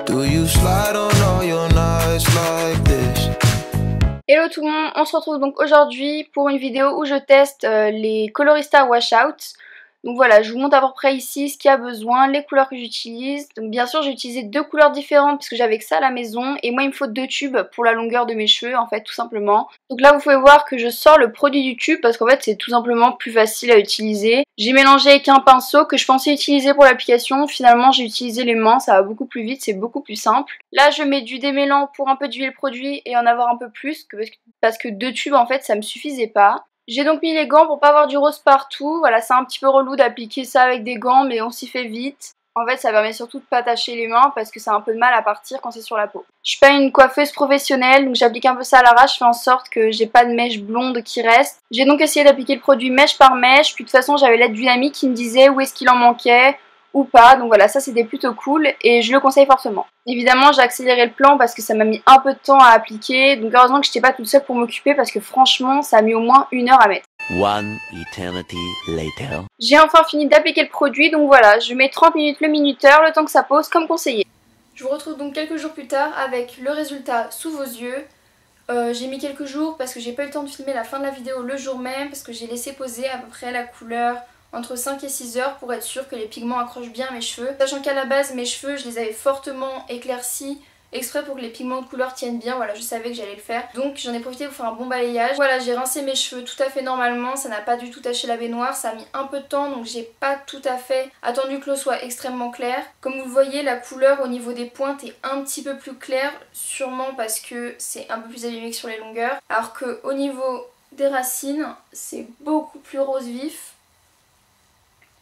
Do you slide on all your nights like this? Hello tout le monde, on se retrouve donc aujourd'hui pour une vidéo où je teste les Colorista Washout. Donc voilà, je vous montre à peu près ici ce qu'il y a besoin, les couleurs que j'utilise. Donc bien sûr j'ai utilisé deux couleurs différentes parce que j'avais que ça à la maison. Et moi il me faut deux tubes pour la longueur de mes cheveux en fait tout simplement. Donc là vous pouvez voir que je sors le produit du tube parce qu'en fait c'est tout simplement plus facile à utiliser. J'ai mélangé avec un pinceau que je pensais utiliser pour l'application. Finalement j'ai utilisé les mains, ça va beaucoup plus vite, c'est beaucoup plus simple. Là je mets du démêlant pour un peu diluer le produit et en avoir un peu plus parce que deux tubes en fait ça me suffisait pas. J'ai donc mis les gants pour pas avoir du rose partout. Voilà, c'est un petit peu relou d'appliquer ça avec des gants, mais on s'y fait vite. En fait, ça permet surtout de pas tacher les mains parce que ça a un peu de mal à partir quand c'est sur la peau. Je suis pas une coiffeuse professionnelle, donc j'applique un peu ça à l'arrache, je fais en sorte que j'ai pas de mèche blonde qui reste. J'ai donc essayé d'appliquer le produit mèche par mèche, puis de toute façon j'avais l'aide d'une amie qui me disait où est-ce qu'il en manquait ou pas, donc voilà, ça c'était plutôt cool et je le conseille fortement. Évidemment j'ai accéléré le plan parce que ça m'a mis un peu de temps à appliquer, donc heureusement que j'étais pas toute seule pour m'occuper parce que franchement ça a mis au moins 1 heure à mettre. One eternity later. J'ai enfin fini d'appliquer le produit, donc voilà, je mets 30 minutes le minuteur, le temps que ça pose comme conseillé. Je vous retrouve donc quelques jours plus tard avec le résultat sous vos yeux. J'ai mis quelques jours parce que j'ai pas eu le temps de filmer la fin de la vidéo le jour même, parce que j'ai laissé poser à peu près la couleur entre 5 et 6 heures pour être sûre que les pigments accrochent bien mes cheveux. Sachant qu'à la base mes cheveux je les avais fortement éclaircis exprès pour que les pigments de couleur tiennent bien, voilà je savais que j'allais le faire. Donc j'en ai profité pour faire un bon balayage. Voilà, j'ai rincé mes cheveux tout à fait normalement, ça n'a pas du tout taché la baignoire, ça a mis un peu de temps donc j'ai pas tout à fait attendu que l'eau soit extrêmement claire. Comme vous le voyez, la couleur au niveau des pointes est un petit peu plus claire, sûrement parce que c'est un peu plus abîmé que sur les longueurs. Alors que au niveau des racines, c'est beaucoup plus rose vif.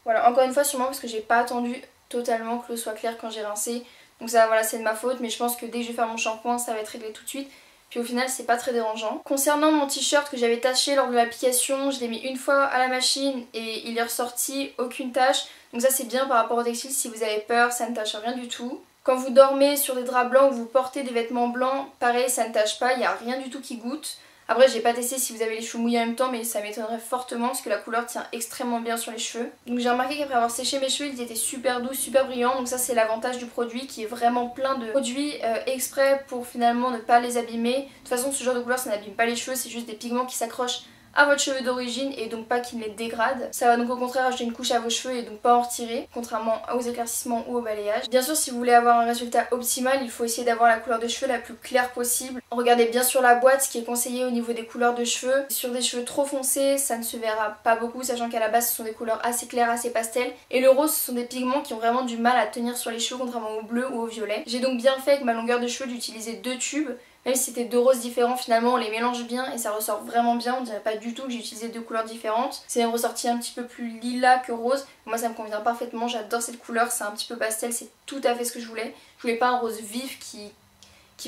Voilà, encore une fois sûrement parce que j'ai pas attendu totalement que l'eau soit claire quand j'ai rincé. Donc ça voilà, c'est de ma faute, mais je pense que dès que je vais faire mon shampoing ça va être réglé tout de suite. Puis au final c'est pas très dérangeant. Concernant mon t-shirt que j'avais taché lors de l'application, je l'ai mis une fois à la machine et il est ressorti, aucune tache. Donc ça c'est bien par rapport au textile, si vous avez peur ça ne tache rien du tout. Quand vous dormez sur des draps blancs ou vous portez des vêtements blancs, pareil ça ne tache pas, il n'y a rien du tout qui goûte. Après j'ai pas testé si vous avez les cheveux mouillés en même temps, mais ça m'étonnerait fortement parce que la couleur tient extrêmement bien sur les cheveux. Donc j'ai remarqué qu'après avoir séché mes cheveux ils étaient super doux, super brillants. Donc ça c'est l'avantage du produit qui est vraiment plein de produits exprès pour finalement ne pas les abîmer. De toute façon ce genre de couleur ça n'abîme pas les cheveux, c'est juste des pigments qui s'accrochent à votre cheveu d'origine et donc pas qui ne les dégrade. Ça va donc au contraire ajouter une couche à vos cheveux et donc pas en retirer, contrairement aux éclaircissements ou au balayage. Bien sûr si vous voulez avoir un résultat optimal, il faut essayer d'avoir la couleur de cheveux la plus claire possible. Regardez bien sur la boîte ce qui est conseillé au niveau des couleurs de cheveux. Sur des cheveux trop foncés ça ne se verra pas beaucoup, sachant qu'à la base ce sont des couleurs assez claires, assez pastel. Et le rose ce sont des pigments qui ont vraiment du mal à tenir sur les cheveux, contrairement au bleu ou au violet. J'ai donc bien fait avec ma longueur de cheveux d'utiliser deux tubes. Même si c'était deux roses différents, finalement on les mélange bien et ça ressort vraiment bien. On dirait pas du tout que j'ai utilisé deux couleurs différentes. C'est même ressorti un petit peu plus lilas que rose. Moi ça me convient parfaitement, j'adore cette couleur, c'est un petit peu pastel, c'est tout à fait ce que je voulais. Je voulais pas un rose vif qui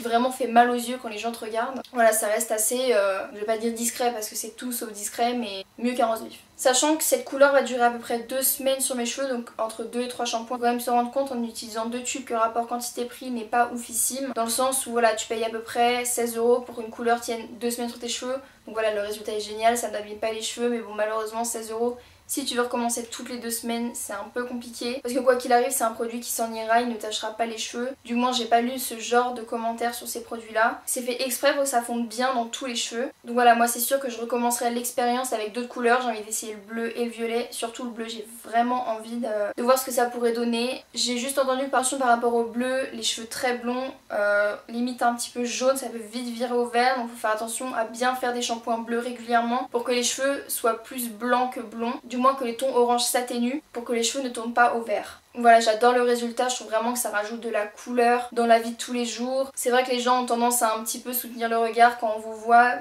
vraiment fait mal aux yeux quand les gens te regardent. Voilà, ça reste assez, je vais pas dire discret parce que c'est tout sauf discret, mais mieux qu'un rose vif. Sachant que cette couleur va durer à peu près 2 semaines sur mes cheveux, donc entre 2 et 3 shampoings. Il faut quand même se rendre compte en utilisant deux tubes que le rapport quantité-prix n'est pas oufissime. Dans le sens où voilà, tu payes à peu près 16 € pour qu'une couleur tienne 2 semaines sur tes cheveux. Donc voilà, le résultat est génial, ça n'abîme pas les cheveux, mais bon malheureusement 16 €. Si tu veux recommencer toutes les 2 semaines, c'est un peu compliqué. Parce que quoi qu'il arrive, c'est un produit qui s'en ira, il ne tachera pas les cheveux. Du moins, j'ai pas lu ce genre de commentaires sur ces produits-là. C'est fait exprès pour que ça fonde bien dans tous les cheveux. Donc voilà, moi c'est sûr que je recommencerai l'expérience avec d'autres couleurs. J'ai envie d'essayer le bleu et le violet. Surtout le bleu, j'ai vraiment envie de voir ce que ça pourrait donner. J'ai juste entendu par rapport au bleu, les cheveux très blonds, limite un petit peu jaune, ça peut vite virer au vert. Donc faut faire attention à bien faire des shampoings bleus régulièrement pour que les cheveux soient plus blancs que blonds. Du moins que les tons orange s'atténuent pour que les cheveux ne tournent pas au vert. Voilà, j'adore le résultat, je trouve vraiment que ça rajoute de la couleur dans la vie de tous les jours. C'est vrai que les gens ont tendance à un petit peu soutenir le regard quand on vous voit,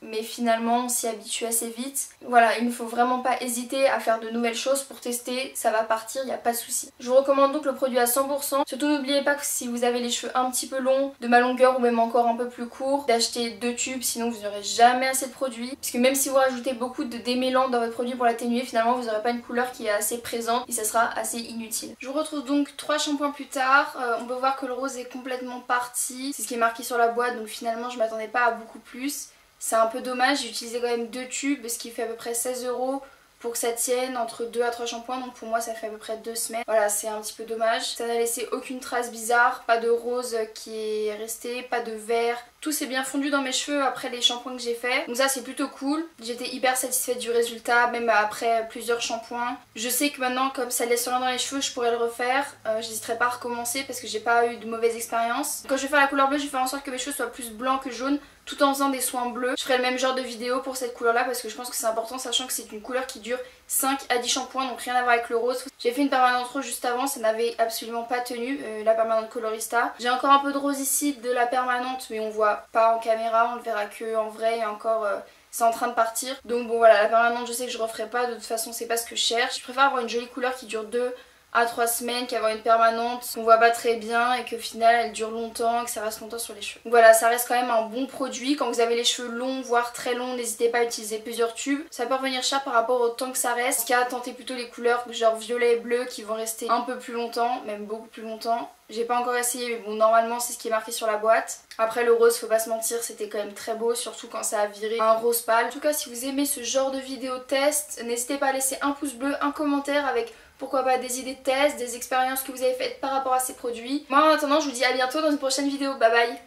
mais finalement on s'y habitue assez vite. Voilà, il ne faut vraiment pas hésiter à faire de nouvelles choses pour tester, ça va partir, il n'y a pas de souci. Je vous recommande donc le produit à 100%. Surtout n'oubliez pas que si vous avez les cheveux un petit peu longs, de ma longueur ou même encore un peu plus courts, d'acheter deux tubes, sinon vous n'aurez jamais assez de produit. Puisque même si vous rajoutez beaucoup de démêlant dans votre produit pour l'atténuer, finalement vous n'aurez pas une couleur qui est assez présente et ça sera assez inutile. Je vous retrouve donc 3 shampoings plus tard. On peut voir que le rose est complètement parti. C'est ce qui est marqué sur la boîte, donc finalement je m'attendais pas à beaucoup plus. C'est un peu dommage, j'ai utilisé quand même deux tubes, ce qui fait à peu près 16 €. pour que ça tienne entre 2 à 3 shampoings, donc pour moi ça fait à peu près 2 semaines. Voilà, c'est un petit peu dommage. Ça n'a laissé aucune trace bizarre, pas de rose qui est resté, pas de vert. Tout s'est bien fondu dans mes cheveux après les shampoings que j'ai fait. Donc ça c'est plutôt cool. J'étais hyper satisfaite du résultat, même après plusieurs shampoings. Je sais que maintenant, comme ça laisse rien dans les cheveux, je pourrais le refaire. J'hésiterai pas à recommencer parce que j'ai pas eu de mauvaise expérience. Quand je vais faire la couleur bleue, je vais faire en sorte que mes cheveux soient plus blancs que jaunes, tout en faisant des soins bleus. Je ferai le même genre de vidéo pour cette couleur là parce que je pense que c'est important, sachant que c'est une couleur qui dure 5 à 10 shampoings, donc rien à voir avec le rose. J'ai fait une permanente rose juste avant, ça n'avait absolument pas tenu, la permanente colorista. J'ai encore un peu de rose ici de la permanente, mais on voit pas en caméra, on le verra que en vrai, et encore c'est en train de partir. Donc bon voilà, la permanente je sais que je referai pas, de toute façon c'est pas ce que je cherche. Je préfère avoir une jolie couleur qui dure 2 à 3 semaines qu'avoir une permanente qu'on voit pas très bien et qu'au final elle dure longtemps et que ça reste longtemps sur les cheveux. Donc voilà, ça reste quand même un bon produit. Quand vous avez les cheveux longs, voire très longs, n'hésitez pas à utiliser plusieurs tubes. Ça peut revenir cher par rapport au temps que ça reste. Parce qu'à tenter plutôt les couleurs genre violet et bleu qui vont rester un peu plus longtemps, même beaucoup plus longtemps. J'ai pas encore essayé mais bon, normalement c'est ce qui est marqué sur la boîte. Après le rose, faut pas se mentir, c'était quand même très beau, surtout quand ça a viré un rose pâle. En tout cas, si vous aimez ce genre de vidéo test, n'hésitez pas à laisser un pouce bleu, un commentaire avec pourquoi pas des idées de test, des expériences que vous avez faites par rapport à ces produits. Moi en attendant, je vous dis à bientôt dans une prochaine vidéo. Bye bye.